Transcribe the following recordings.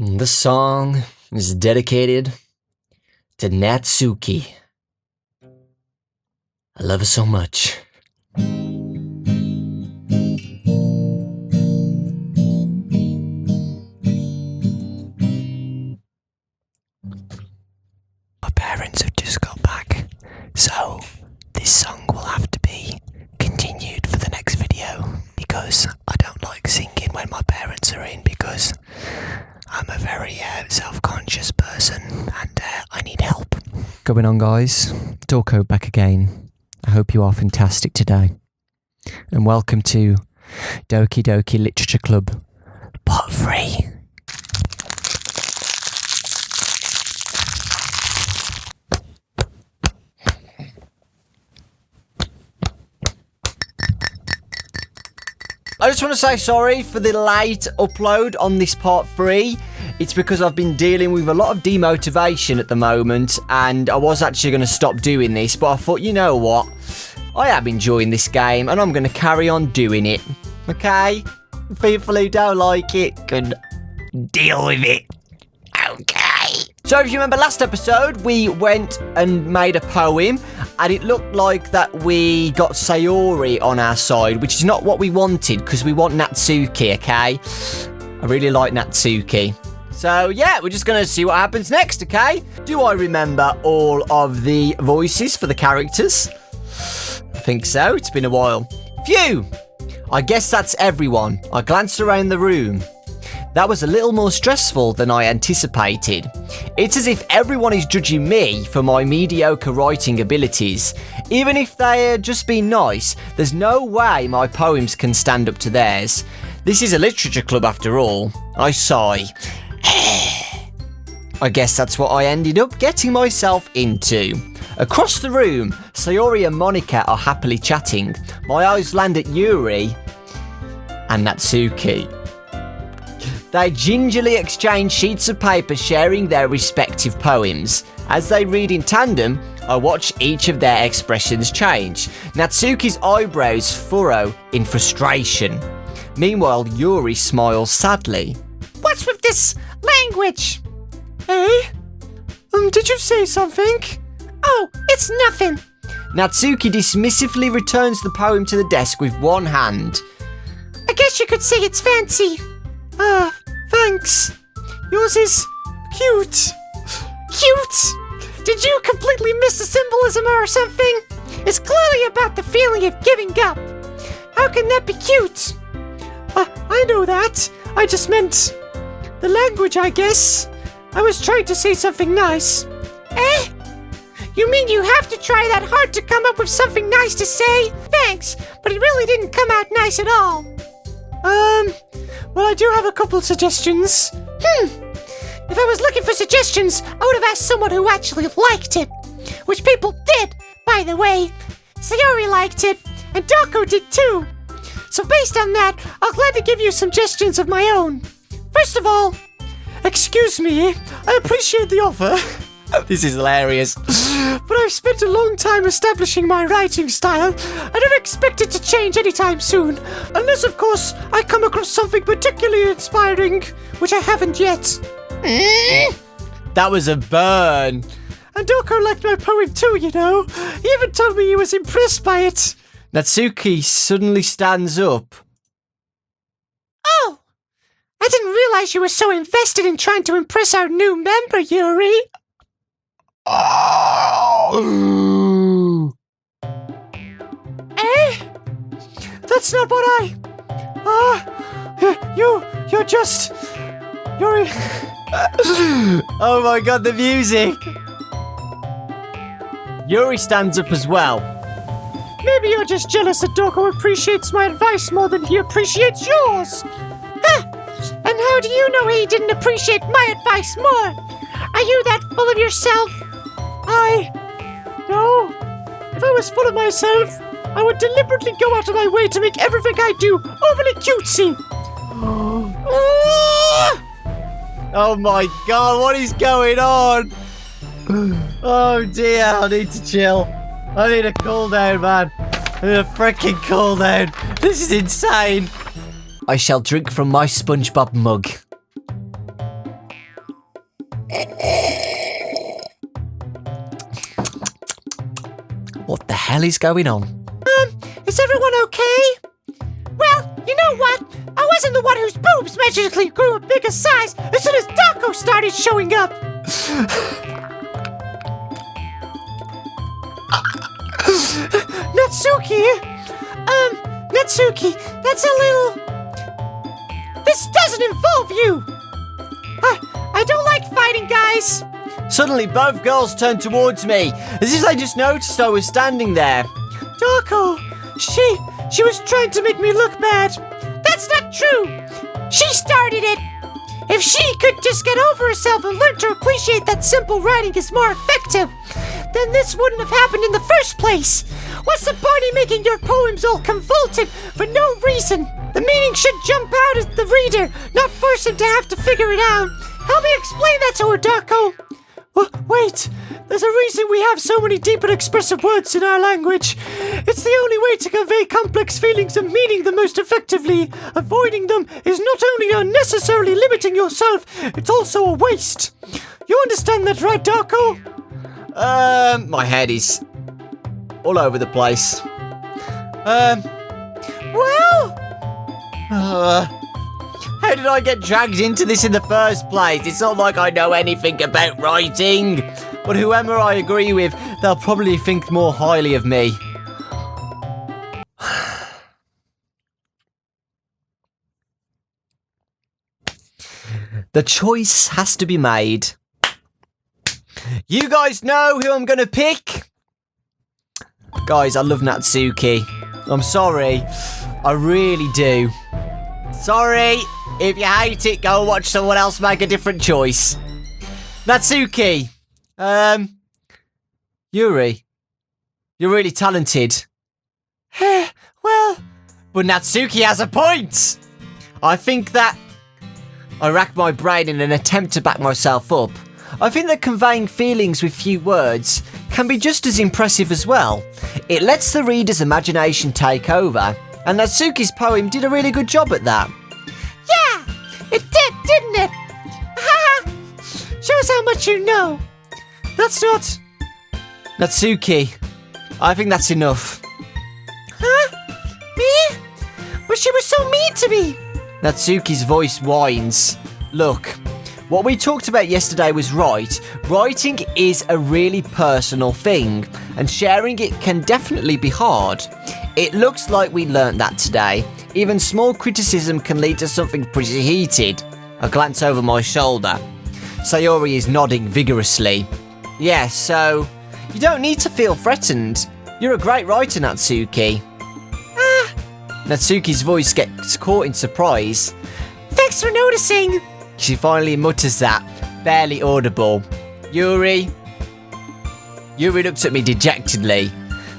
The song is dedicated to Natsuki. I love her so much. My parents have just got back, so this song will have to be continued for the next video because I don't like singing when my parents are in because I'm a very self-conscious person and I need help. Going on, guys. Dawko back again. I hope you are fantastic today. And welcome to Doki Doki Literature Club, Part 3. I just want to say sorry for the late upload on this part 3. It's because I've been dealing with a lot of demotivation at the moment, and I was actually going to stop doing this, but I thought, you know what? I am enjoying this game, and I'm going to carry on doing it. Okay? People who don't like it can deal with it. Okay. So if you remember last episode, we went and made a poem, and it looked like that we got Sayori on our side, which is not what we wanted, because we want Natsuki, okay? I really like Natsuki. So yeah, we're just going to see what happens next, okay? Do I remember all of the voices for the characters? I think so, it's been a while. Phew! I guess that's everyone. I glanced around the room. That was a little more stressful than I anticipated. It's as if everyone is judging me for my mediocre writing abilities. Even if they're just being nice, there's no way my poems can stand up to theirs. This is a literature club after all. I sigh. I guess that's what I ended up getting myself into. Across the room, Sayori and Monica are happily chatting. My eyes land at Yuri and Natsuki. They gingerly exchange sheets of paper sharing their respective poems. As they read in tandem, I watch each of their expressions change. Natsuki's eyebrows furrow in frustration. Meanwhile, Yuri smiles sadly. What's with this language? Eh? Did you say something? Oh, it's nothing. Natsuki dismissively returns the poem to the desk with one hand. I guess you could say it's fancy. Thanks. Yours is cute. Cute? Did you completely miss the symbolism or something? It's clearly about the feeling of giving up. How can that be cute? I know that. I just meant the language, I guess. I was trying to say something nice. Eh? You mean you have to try that hard to come up with something nice to say? Thanks, but it really didn't come out nice at all. Well, I do have a couple suggestions. If I was looking for suggestions, I would have asked someone who actually liked it. Which people did, by the way. Sayori liked it, and Dawko did too. So based on that, I'll gladly give you suggestions of my own. First of all, excuse me, I appreciate the offer. This is hilarious. But I've spent a long time establishing my writing style. I don't expect it to change anytime soon. Unless, of course, I come across something particularly inspiring, which I haven't yet. That was a burn. And Dawko liked my poem too, you know. He even told me he was impressed by it. Natsuki suddenly stands up. Oh! I didn't realize you were so invested in trying to impress our new member, Yuri. Oh. Eh? That's not what you're just... Yuri... Oh my god, the music! Yuri stands up as well. Maybe you're just jealous that Dawko appreciates my advice more than he appreciates yours. Huh? And how do you know he didn't appreciate my advice more? Are you that full of yourself? No. If I was full of myself, I would deliberately go out of my way to make everything I do overly cutesy. Oh my god, what is going on? Oh dear, I need to chill. I need a cool down, man. I need a freaking cool down. This is insane. I shall drink from my SpongeBob mug. What the hell is going on? Is everyone okay? Well, you know what? I wasn't the one whose boobs magically grew a bigger size as soon as Dawko started showing up. Natsuki, that's a little... This doesn't involve you. I don't like fighting, guys. Suddenly, both girls turned towards me, as if they just noticed I was standing there. Dawko, she was trying to make me look bad. That's not true. She started it. If she could just get over herself and learn to appreciate that simple writing is more effective, then this wouldn't have happened in the first place. What's the point in making your poems all convoluted for no reason? The meaning should jump out at the reader, not force him to have to figure it out. Help me explain that to her, Dawko. Wait, there's a reason we have so many deep and expressive words in our language. It's the only way to convey complex feelings and meaning the most effectively. Avoiding them is not only unnecessarily limiting yourself, it's also a waste. You understand that, right, Dawko? My head is all over the place. How did I get dragged into this in the first place? It's not like I know anything about writing. But whoever I agree with, they'll probably think more highly of me. The choice has to be made. You guys know who I'm gonna pick? Guys, I love Natsuki. I'm sorry. I really do. Sorry. If you hate it, go watch someone else make a different choice. Natsuki. Yuri. You're really talented. Well... But Natsuki has a point! I think that... I rack my brain in an attempt to back myself up. I think that conveying feelings with few words can be just as impressive as well. It lets the reader's imagination take over, and Natsuki's poem did a really good job at that. Yeah, it did, didn't it? Shows how much you know. That's not... Natsuki, I think that's enough. Huh? Me? But she was so mean to me. Natsuki's voice whines. Look, what we talked about yesterday was right. Writing is a really personal thing, and sharing it can definitely be hard. It looks like we learnt that today. Even small criticism can lead to something pretty heated. I glance over my shoulder. Sayori is nodding vigorously. Yes, so... You don't need to feel threatened. You're a great writer, Natsuki. Natsuki's voice gets caught in surprise. Thanks for noticing. She finally mutters that, barely audible. Yuri? Yuri looks at me dejectedly.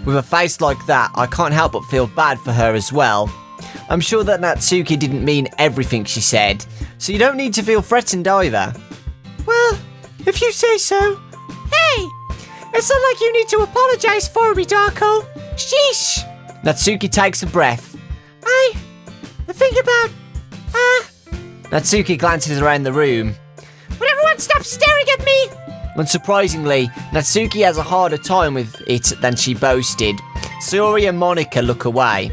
With a face like that, I can't help but feel bad for her as well. I'm sure that Natsuki didn't mean everything she said, so you don't need to feel threatened either. Well, if you say so. Hey! It's not like you need to apologize for me, Dawko. Sheesh! Natsuki takes a breath. I think about... Natsuki glances around the room. Would everyone stop staring at me? Unsurprisingly, Natsuki has a harder time with it than she boasted. Sayori and Monica look away.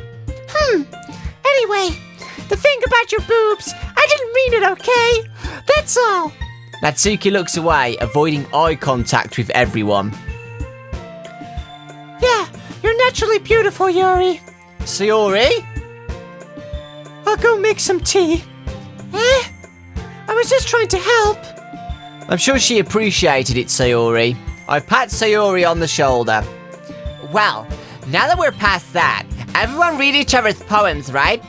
Anyway, the thing about your boobs, I didn't mean it, okay? That's all. Natsuki looks away, avoiding eye contact with everyone. Yeah, you're naturally beautiful, Yuri. Sayori? I'll go make some tea. I was just trying to help. I'm sure she appreciated it, Sayori. I pat Sayori on the shoulder. Well, now that we're past that, everyone read each other's poems, right?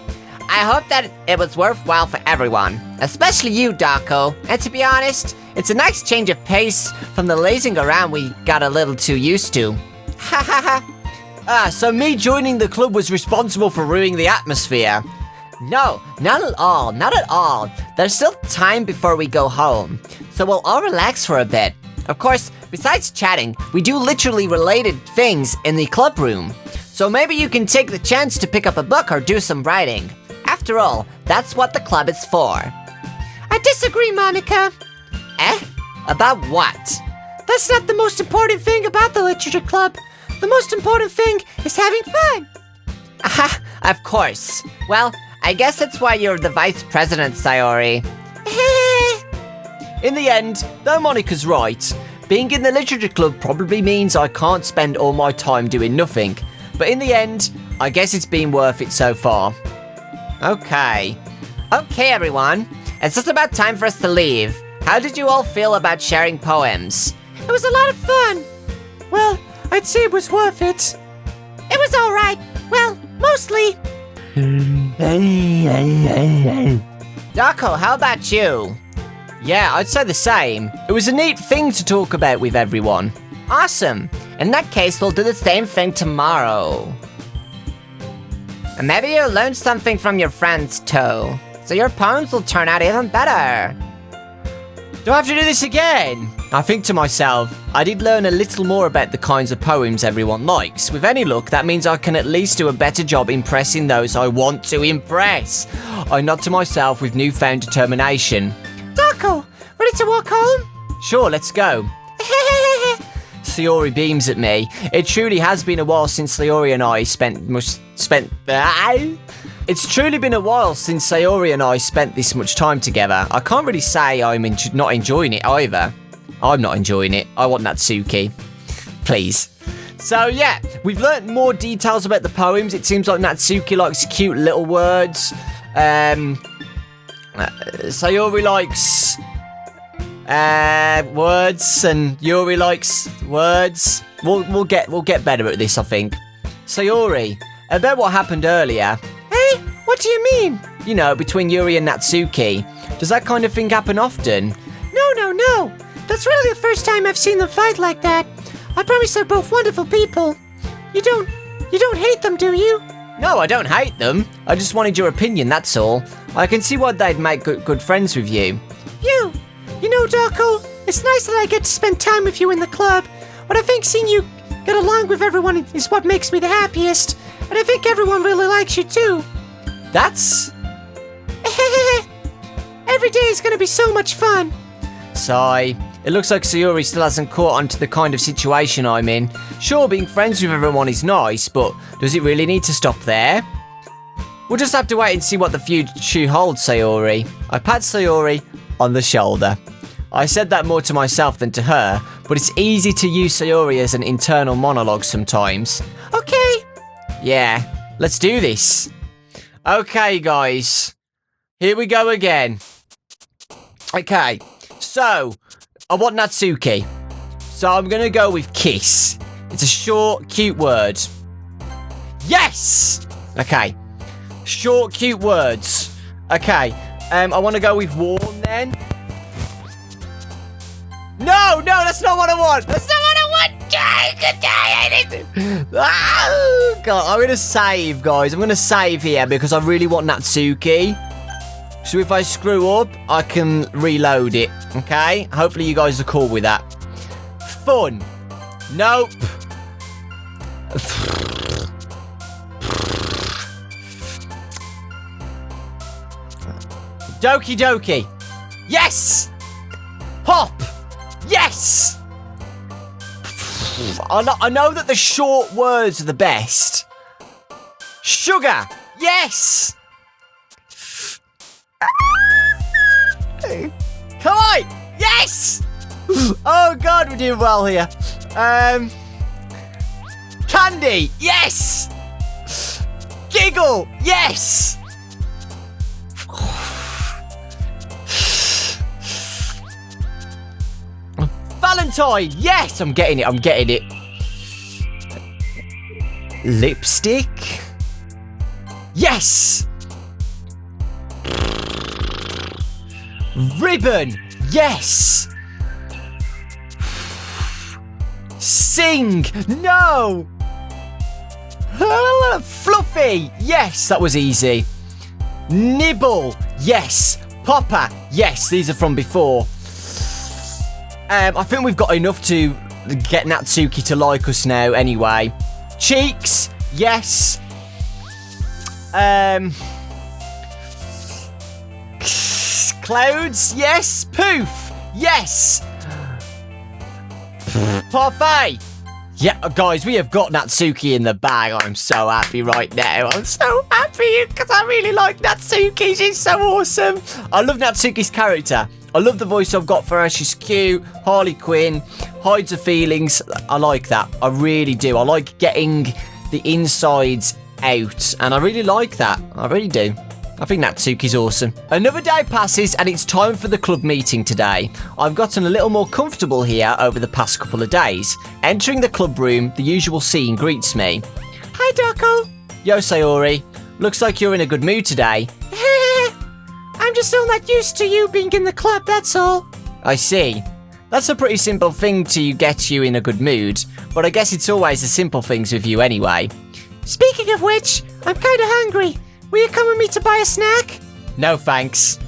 I hope that it was worthwhile for everyone, especially you, Dawko. And to be honest, it's a nice change of pace from the lazing around we got a little too used to. Ha ha ha. So me joining the club was responsible for ruining the atmosphere. No, not at all, not at all. There's still time before we go home, so we'll all relax for a bit. Of course, besides chatting, we do literally related things in the club room. So maybe you can take the chance to pick up a book or do some writing. After all, that's what the club is for. I disagree, Monica. About what? That's not the most important thing about the literature club. The most important thing is having fun. Aha, of course. Well, I guess that's why you're the vice president, Sayori. In the end, though Monica's right, being in the literature club probably means I can't spend all my time doing nothing. But in the end, I guess it's been worth it so far. Okay, everyone. It's just about time for us to leave. How did you all feel about sharing poems? It was a lot of fun. Well, I'd say it was worth it. It was alright. Well, mostly. Dawko, how about you? Yeah, I'd say the same. It was a neat thing to talk about with everyone. Awesome. In that case, we'll do the same thing tomorrow. And maybe you'll learn something from your friends too. So your poems will turn out even better. Do I have to do this again? I think to myself, I did learn a little more about the kinds of poems everyone likes. With any luck, that means I can at least do a better job impressing those I want to impress. I nod to myself with newfound determination. Dawko, ready to walk home? Sure, let's go. Sayori beams at me. It truly has been a while since Sayori and I It's truly been a while since Sayori and I spent this much time together. I can't really say I'm not enjoying it either. I'm not enjoying it. I want Natsuki. Please. So yeah, we've learnt more details about the poems. It seems like Natsuki likes cute little words. Sayori likes words, and Yuri likes words. We'll get better at this, I think. Sayori, about what happened earlier. Hey, what do you mean? You know, between Yuri and Natsuki. Does that kind of thing happen often? No. That's really the first time I've seen them fight like that. I promise they're both wonderful people. You don't hate them, do you? No, I don't hate them. I just wanted your opinion, that's all. I can see why they'd make good friends with you. You know, Dawko, it's nice that I get to spend time with you in the club, but I think seeing you get along with everyone is what makes me the happiest, and I think everyone really likes you too. That's... Every day is gonna be so much fun. Sigh. It looks like Sayori still hasn't caught on to the kind of situation I'm in. Sure, being friends with everyone is nice, but does it really need to stop there? We'll just have to wait and see what the future holds, Sayori. I pat Sayori on the shoulder. I said that more to myself than to her, but it's easy to use Sayori as an internal monologue sometimes. Okay. Yeah, let's do this. Okay, guys. Here we go again. Okay, so I want Natsuki. So I'm going to go with kiss. It's a short, cute word. Yes! Okay. Short, cute words. Okay. I want to go with warm then. No, that's not what I want. That's not what I want. Oh, God. I'm going to save, guys. I'm going to save here because I really want Natsuki. So if I screw up, I can reload it. Okay? Hopefully you guys are cool with that. Fun. Nope. Doki Doki. Yes! Hop. Yes! I know that the short words are the best. Sugar. Yes! Come on! Yes! Oh God, we're doing well here. Candy. Yes! Giggle. Yes! Valentine. Yes! I'm getting it. Lipstick. Yes! Ribbon. Yes! Sing. No! Fluffy. Yes, that was easy. Nibble. Yes. Popper. Yes, these are from before. I think we've got enough to get Natsuki to like us now anyway. Cheeks. Yes. Clouds. Yes. Poof. Yes. parfait. Yeah, guys, we have got Natsuki in the bag. I'm so happy right now. I'm so happy because I really like Natsuki. She's so awesome. I love Natsuki's character. I love the voice I've got for her. She's cute. Harley Quinn. Hides her feelings. I like that. I really do. I like getting the insides out. And I really like that. I really do. I think Natsuki's awesome. Another day passes and it's time for the club meeting today. I've gotten a little more comfortable here over the past couple of days. Entering the club room, the usual scene greets me. Hi, Dawko. Yo, Sayori. Looks like you're in a good mood today. I'm just still not used to you being in the club, that's all. I see. That's a pretty simple thing to get you in a good mood, but I guess it's always the simple things with you anyway. Speaking of which, I'm kinda hungry. Will you come with me to buy a snack? No thanks.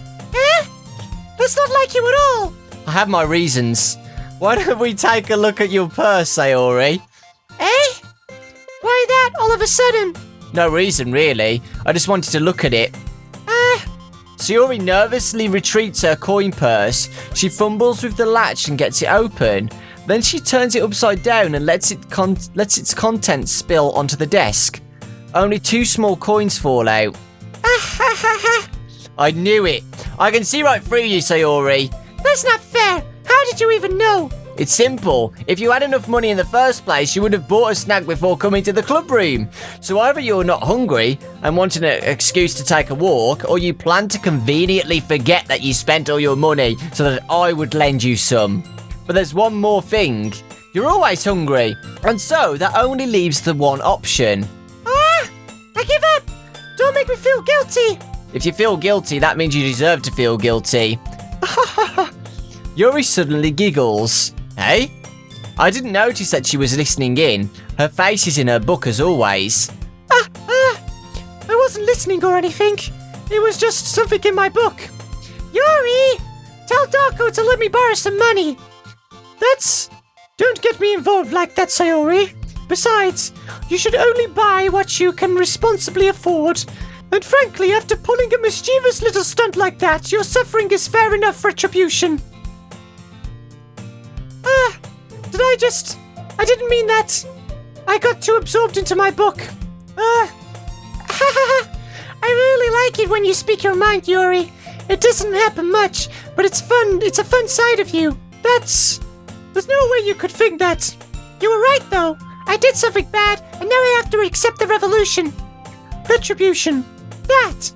That's not like you at all. I have my reasons. Why don't we take a look at your purse, Sayori? Why that all of a sudden? No reason, really. I just wanted to look at it. Sayori nervously retreats her coin purse. She fumbles with the latch and gets it open. Then she turns it upside down and lets its contents spill onto the desk. Only 2 small coins fall out. I knew it. I can see right through you, Sayori. That's not fair. How did you even know? It's simple. If you had enough money in the first place, you would have bought a snack before coming to the club room. So either you're not hungry and wanting an excuse to take a walk, or you plan to conveniently forget that you spent all your money so that I would lend you some. But there's one more thing. You're always hungry, and so that only leaves the one option. I give up. Don't make me feel guilty. If you feel guilty, that means you deserve to feel guilty. Yuri suddenly giggles. Hey? I didn't notice that she was listening in. Her face is in her book as always. I wasn't listening or anything. It was just something in my book. Yuri! Tell Dawko to let me borrow some money. Don't get me involved like that, Sayori. Besides, you should only buy what you can responsibly afford. And frankly, after pulling a mischievous little stunt like that, your suffering is fair enough retribution. I didn't mean that. I got too absorbed into my book. I really like it when you speak your mind, Yuri. It doesn't happen much, but it's fun. It's a fun side of you. There's no way you could think that. You were right, though. I did something bad, and now I have to accept the revolution. Retribution. That.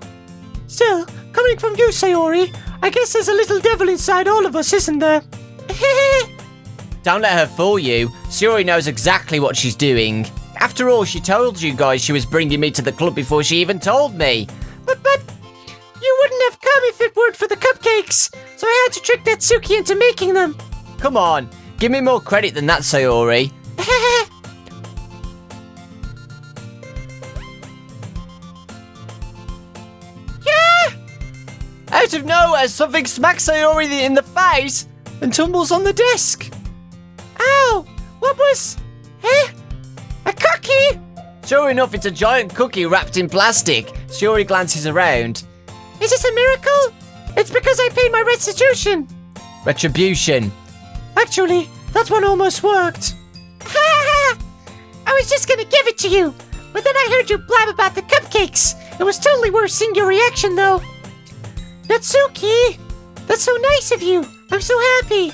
Still, coming from you, Sayori, I guess there's a little devil inside all of us, isn't there? Don't let her fool you. Sayori knows exactly what she's doing. After all, she told you guys she was bringing me to the club before she even told me. But you wouldn't have come if it weren't for the cupcakes, so I had to trick Natsuki into making them. Come on, give me more credit than that, Sayori. Out of nowhere, something smacks Sayori in the face and tumbles on the desk. Ow! What was... A cookie? Sure enough, it's a giant cookie wrapped in plastic. Sayori glances around. Is this a miracle? It's because I paid my restitution. Retribution. Actually, that one almost worked. I was just gonna give it to you, but then I heard you blab about the cupcakes. It was totally worth seeing your reaction, though. Natsuki! That's so nice of you. I'm so happy.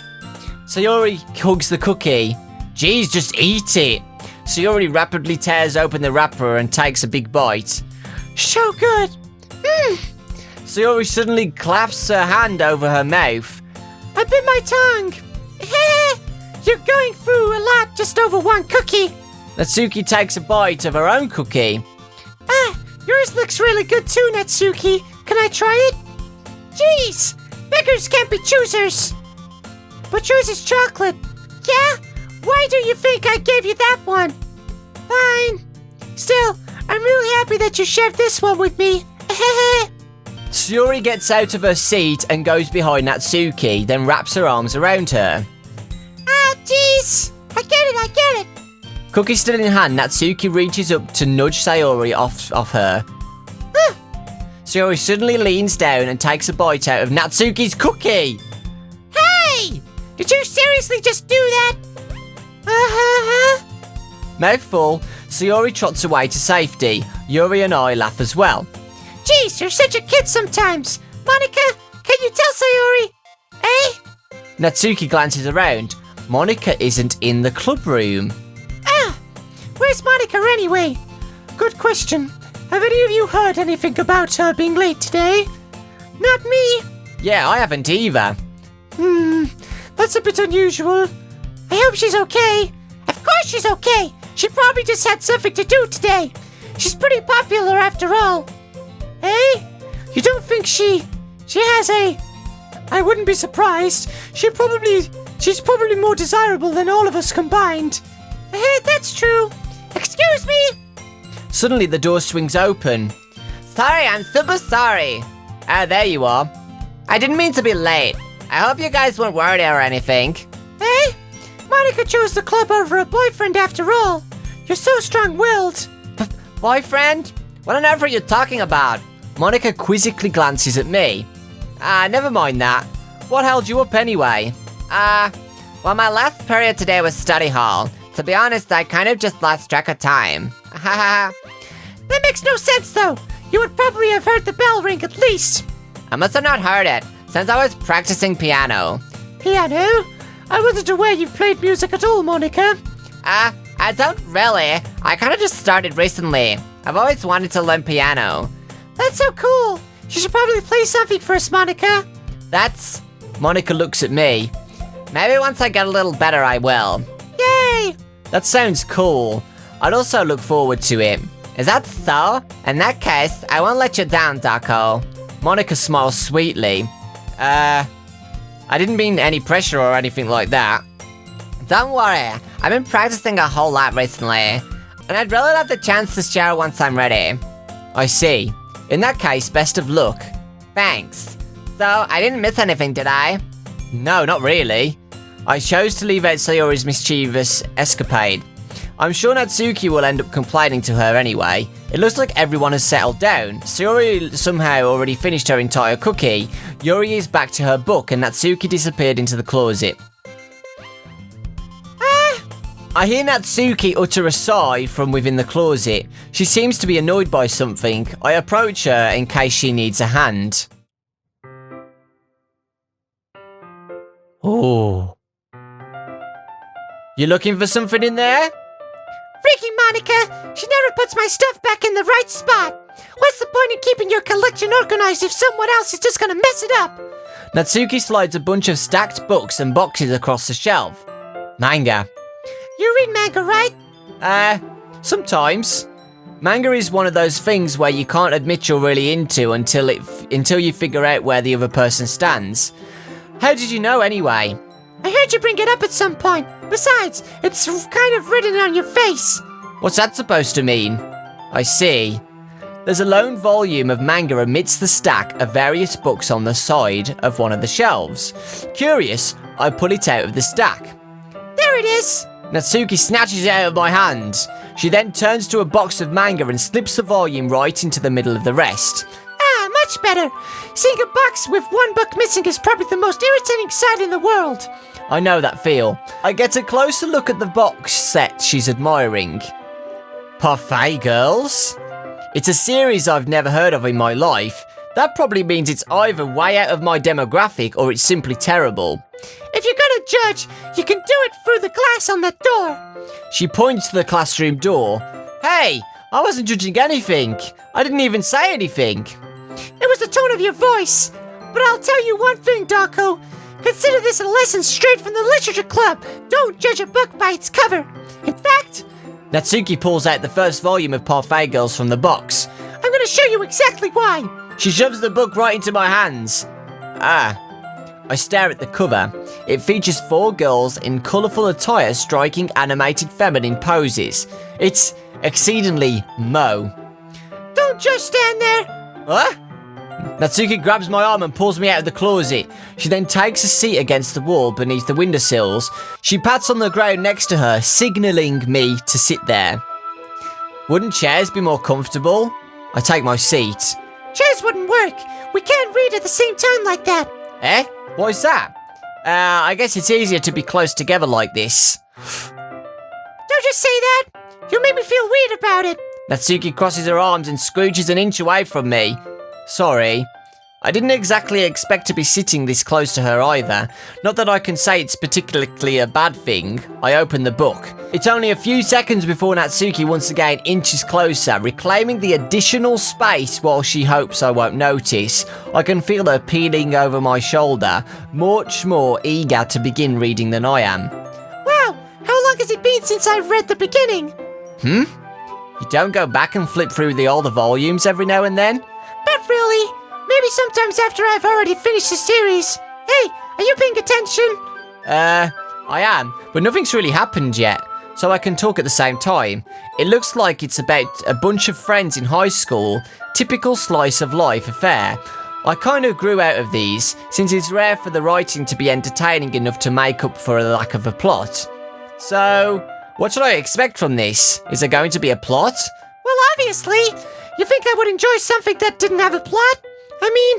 Sayori hugs the cookie. Geez, just eat it. Sayori rapidly tears open the wrapper and takes a big bite. So good. Sayori suddenly claps her hand over her mouth. I bit my tongue. You're going through a lot just over one cookie. Natsuki takes a bite of her own cookie. Yours looks really good too, Natsuki. Can I try it? Jeez, beggars can't be choosers. But yours is chocolate. Yeah? Why do you think I gave you that one? Fine. Still, I'm really happy that you shared this one with me. Sayori gets out of her seat and goes behind Natsuki, then wraps her arms around her. Jeez. I get it. Cookie still in hand, Natsuki reaches up to nudge Sayori off her. Sayori suddenly leans down and takes a bite out of Natsuki's cookie. Hey! Did you seriously just do that? Mouth full, Sayori trots away to safety. Yuri and I laugh as well. Jeez, you're such a kid sometimes. Monica, can you tell Sayori? Eh? Natsuki glances around. Monica isn't in the club room. Ah, where's Monica anyway? Good question. Have any of you heard anything about her being late today? Not me. Yeah, I haven't either. That's a bit unusual. I hope she's okay. Of course she's okay. She probably just had something to do today. She's pretty popular after all. Eh? You don't think she has a... I wouldn't be surprised. She's probably more desirable than all of us combined. That's true. Excuse me. Suddenly the door swings open. Sorry, I'm super sorry. Ah, there you are. I didn't mean to be late. I hope you guys weren't worried or anything. Eh? Monica chose the club over a boyfriend after all. You're so strong-willed. Boyfriend? What on earth are you talking about? Monica quizzically glances at me. Never mind that. What held you up anyway? Well, my last period today was study hall. To be honest, I kind of just lost track of time. That makes no sense, though. You would probably have heard the bell ring at least. I must have not heard it, since I was practicing piano. Piano? I wasn't aware you played music at all, Monica. I don't really. I kind of just started recently. I've always wanted to learn piano. That's so cool. You should probably play something for us, Monica. That's... Monica looks at me. Maybe once I get a little better, I will. Yay! That sounds cool. I'd also look forward to it. Is that so? In that case, I won't let you down, Dawko. Monica smiles sweetly. I didn't mean any pressure or anything like that. Don't worry, I've been practicing a whole lot recently, and I'd really love the chance to share once I'm ready. I see. In that case, best of luck. Thanks. So, I didn't miss anything, did I? No, not really. I chose to leave out Sayori's mischievous escapade. I'm sure Natsuki will end up complaining to her anyway. It looks like everyone has settled down. Sayori somehow already finished her entire cookie. Yuri is back to her book and Natsuki disappeared into the closet. I hear Natsuki utter a sigh from within the closet. She seems to be annoyed by something. I approach her in case she needs a hand. Oh. You looking for something in there? Freaky Monica! She never puts my stuff back in the right spot! What's the point in keeping your collection organized if someone else is just gonna mess it up? Natsuki slides a bunch of stacked books and boxes across the shelf. Manga. You read manga, right? Sometimes. Manga is one of those things where you can't admit you're really into until you figure out where the other person stands. How did you know anyway? I heard you bring it up at some point. Besides, it's kind of written on your face. What's that supposed to mean? I see. There's a lone volume of manga amidst the stack of various books on the side of one of the shelves. Curious, I pull it out of the stack. There it is. Natsuki snatches it out of my hand. She then turns to a box of manga and slips the volume right into the middle of the rest. Ah, much better. Seeing a box with one book missing is probably the most irritating sight in the world. I know that feel. I get a closer look at the box set she's admiring. Parfait Girls? It's a series I've never heard of in my life. That probably means it's either way out of my demographic or it's simply terrible. If you're gonna judge, you can do it through the glass on that door. She points to the classroom door. Hey, I wasn't judging anything. I didn't even say anything. It was the tone of your voice. But I'll tell you one thing, Dawko. Consider this a lesson straight from the literature club. Don't judge a book by its cover. In fact... Natsuki pulls out the first volume of Parfait Girls from the box. I'm gonna show you exactly why. She shoves the book right into my hands. I stare at the cover. It features 4 girls in colourful attire striking animated feminine poses. It's exceedingly mo. Don't just stand there. What? Natsuki grabs my arm and pulls me out of the closet. She then takes a seat against the wall beneath the windowsills. She pats on the ground next to her, signalling me to sit there. Wouldn't chairs be more comfortable? I take my seat. Chairs wouldn't work. We can't read at the same time like that. Eh? What is that? I guess it's easier to be close together like this. Don't just say that. You made me feel weird about it. Natsuki crosses her arms and scrooges an inch away from me. Sorry. I didn't exactly expect to be sitting this close to her either. Not that I can say it's particularly a bad thing. I open the book. It's only a few seconds before Natsuki once again inches closer, reclaiming the additional space while she hopes I won't notice. I can feel her peeling over my shoulder, much more eager to begin reading than I am. Wow, how long has it been since I've read the beginning? You don't go back and flip through the older volumes every now and then? Not really. Maybe sometimes after I've already finished the series. Hey, are you paying attention? I am, but nothing's really happened yet, so I can talk at the same time. It looks like it's about a bunch of friends in high school, typical slice of life affair. I kind of grew out of these, since it's rare for the writing to be entertaining enough to make up for a lack of a plot. So, what should I expect from this? Is there going to be a plot? Well, obviously. You think I would enjoy something that didn't have a plot? I mean,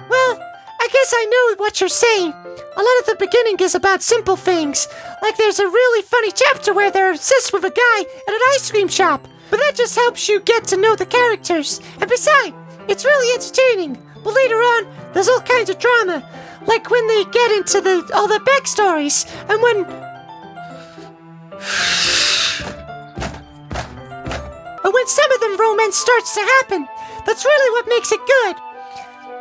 well, I guess I know what you're saying. A lot of the beginning is about simple things. Like there's a really funny chapter where they're obsessed with a guy at an ice cream shop. But that just helps you get to know the characters. And besides, it's really entertaining. But later on, there's all kinds of drama. Like when they get into all the backstories. And when some of the romance starts to happen. That's really what makes it good.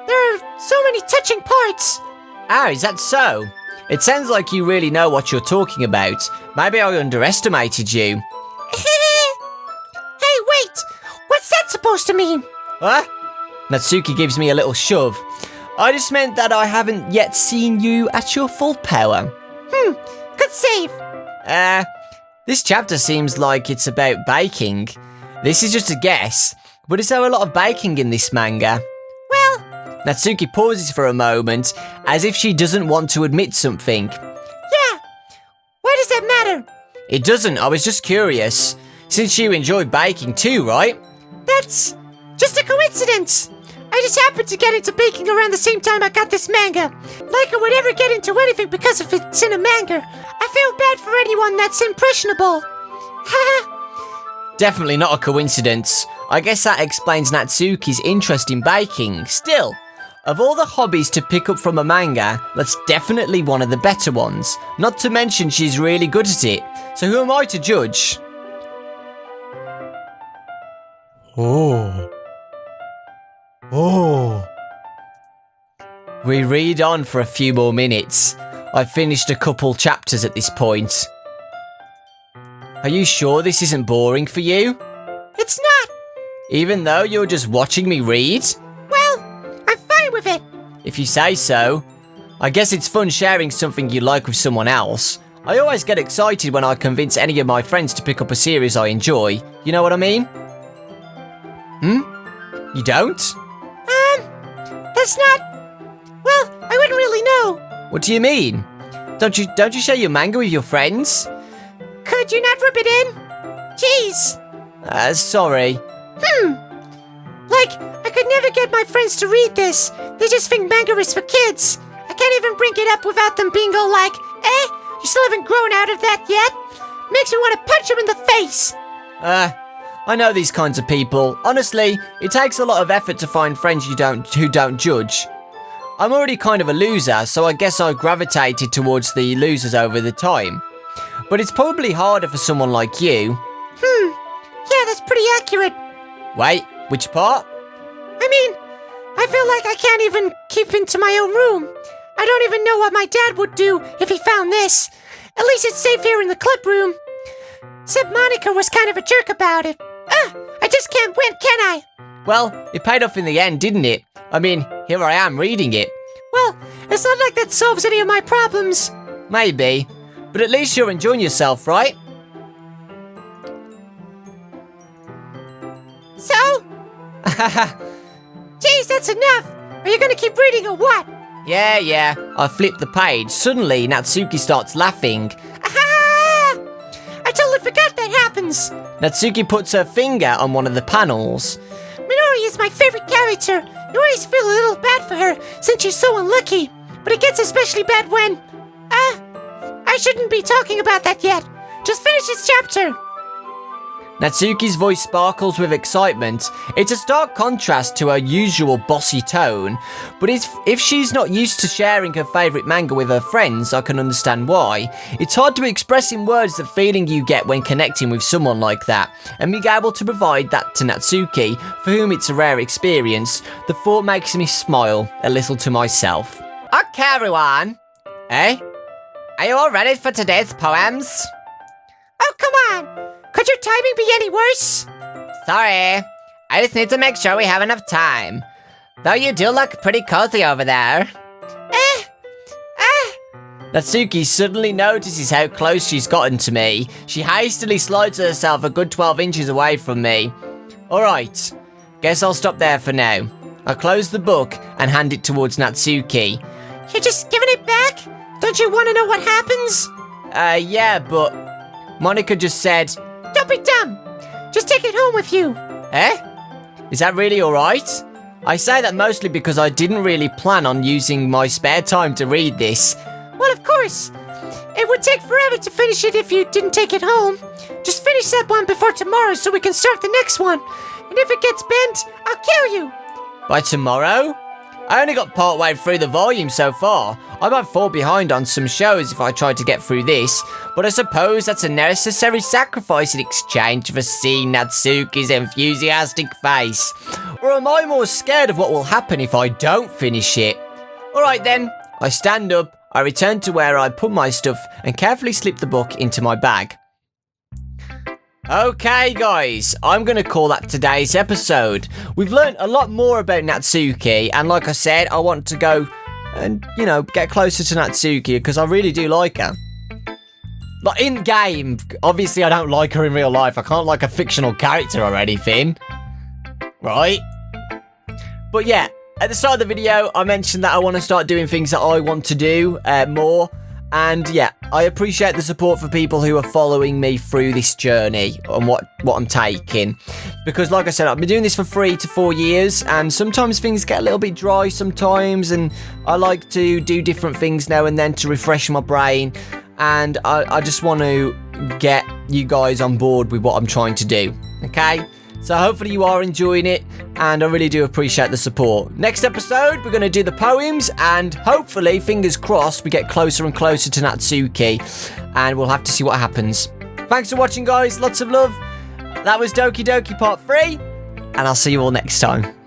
There are so many touching parts. Ah, is that so? It sounds like you really know what you're talking about. Maybe I underestimated you. Hey, wait! What's that supposed to mean? What? Natsuki gives me a little shove. I just meant that I haven't yet seen you at your full power. Good save. This chapter seems like it's about baking. This is just a guess, but is there a lot of baking in this manga? Well, Natsuki pauses for a moment, as if she doesn't want to admit something. Yeah. Why does that matter? It doesn't, I was just curious. Since you enjoy baking too, right? That's just a coincidence. I just happened to get into baking around the same time I got this manga. Like I would ever get into anything because if it's in a manga. I feel bad for anyone that's impressionable. Haha. Definitely not a coincidence. I guess that explains Natsuki's interest in baking. Still, of all the hobbies to pick up from a manga, that's definitely one of the better ones. Not to mention she's really good at it. So who am I to judge? Oh. We read on for a few more minutes. I've finished a couple chapters at this point. Are you sure this isn't boring for you? It's not. Even though you're just watching me read? Well, I'm fine with it. If you say so. I guess it's fun sharing something you like with someone else. I always get excited when I convince any of my friends to pick up a series I enjoy. You know what I mean? You don't? That's not... Well, I wouldn't really know. What do you mean? Don't you share your manga with your friends? Could you not rub it in? Jeez. Sorry. Like, I could never get my friends to read this. They just think manga is for kids. I can't even bring it up without them being all like, you still haven't grown out of that yet? Makes me want to punch them in the face. I know these kinds of people. Honestly, it takes a lot of effort to find friends who don't judge. I'm already kind of a loser, so I guess I gravitated towards the losers over the time. But it's probably harder for someone like you. Yeah, that's pretty accurate. Wait, which part? I mean, I feel like I can't even keep into my own room. I don't even know what my dad would do if he found this. At least it's safe here in the club room. Except Monica was kind of a jerk about it. I just can't win, can I? Well, it paid off in the end, didn't it? I mean, here I am reading it. Well, it's not like that solves any of my problems. Maybe, but at least you're enjoying yourself, right? So? Jeez, that's enough. Are you gonna keep reading or what? Yeah. I flipped the page. Suddenly, Natsuki starts laughing. I totally forgot that happens. Natsuki puts her finger on one of the panels. Minori is my favorite character. You always feel a little bad for her since she's so unlucky. But it gets especially bad when... I shouldn't be talking about that yet. Just finish this chapter. Natsuki's voice sparkles with excitement. It's a stark contrast to her usual bossy tone, but if she's not used to sharing her favourite manga with her friends, I can understand why. It's hard to express in words the feeling you get when connecting with someone like that, and being able to provide that to Natsuki, for whom it's a rare experience, the thought makes me smile a little to myself. Okay, everyone. Eh? Are you all ready for today's poems? Oh, come on! Could your timing be any worse? Sorry. I just need to make sure we have enough time. Though you do look pretty cozy over there. Natsuki suddenly notices how close she's gotten to me. She hastily slides herself a good 12 inches away from me. Alright, guess I'll stop there for now. I close the book and hand it towards Natsuki. You're just giving it back? Don't you want to know what happens? Yeah, but Monica just said... Don't be dumb! Just take it home with you! Eh? Is that really alright? I say that mostly because I didn't really plan on using my spare time to read this. Well, of course! It would take forever to finish it if you didn't take it home. Just finish that one before tomorrow so we can start the next one. And if it gets bent, I'll kill you! By tomorrow? I only got part way through the volume so far. I might fall behind on some shows if I try to get through this, but I suppose that's a necessary sacrifice in exchange for seeing Natsuki's enthusiastic face. Or am I more scared of what will happen if I don't finish it? Alright then, I stand up, I return to where I put my stuff and carefully slip the book into my bag. Okay guys, I'm going to call that today's episode. We've learned a lot more about Natsuki, and like I said, I want to go and, you know, get closer to Natsuki because I really do like her. Like in game, obviously I don't like her in real life. I can't like a fictional character or anything. Right? But yeah, at the start of the video, I mentioned that I want to start doing things that I want to do more. And yeah, I appreciate the support for people who are following me through this journey and what I'm taking. Because like I said, I've been doing this for 3 to 4 years, and sometimes things get a little bit dry sometimes, and I like to do different things now and then to refresh my brain. And I just want to get you guys on board with what I'm trying to do, okay? So hopefully you are enjoying it, and I really do appreciate the support. Next episode, we're going to do the poems, and hopefully, fingers crossed, we get closer and closer to Natsuki, and we'll have to see what happens. Thanks for watching, guys. Lots of love. That was Doki Doki Part 3, and I'll see you all next time.